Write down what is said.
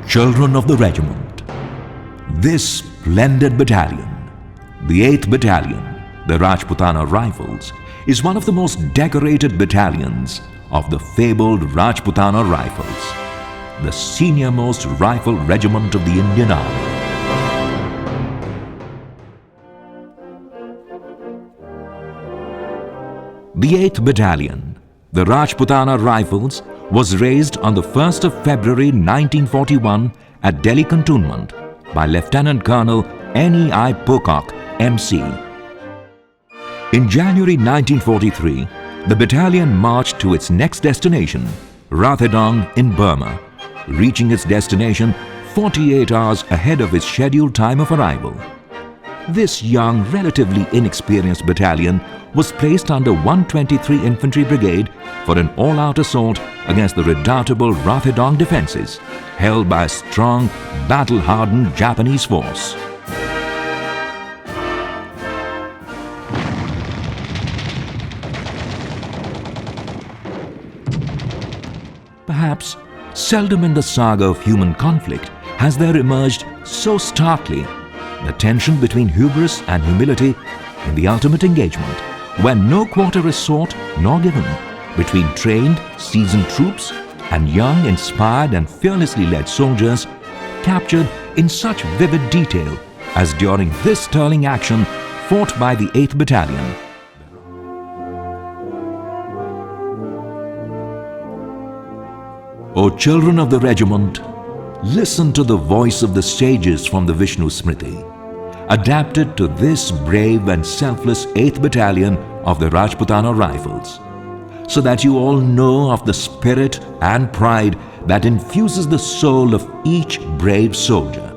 Children of the regiment, this splendid battalion, the 8th Battalion, the Rajputana Rifles, is one of the most decorated battalions of the fabled Rajputana Rifles, the senior-most rifle regiment of the Indian Army. The 8th Battalion, the Rajputana Rifles, was raised on the 1st of February 1941 at Delhi Cantonment by Lieutenant Colonel N.E.I. Pocock, M.C. In January 1943, the battalion marched to its next destination, Rathedong in Burma, reaching its destination 48 hours ahead of its scheduled time of arrival. This young, relatively inexperienced battalion was placed under 123 Infantry Brigade for an all-out assault against the redoubtable Rathedong defences, held by a strong, battle-hardened Japanese force. Perhaps seldom in the saga of human conflict has there emerged so starkly the tension between hubris and humility in the ultimate engagement, when no quarter is sought nor given, between trained, seasoned troops and young, inspired and fearlessly led soldiers, captured in such vivid detail as during this sterling action fought by the 8th Battalion. O children of the regiment, listen to the voice of the sages from the Vishnu Smriti, adapted to this brave and selfless 8th Battalion of the Rajputana Rifles, so that you all know of the spirit and pride that infuses the soul of each brave soldier.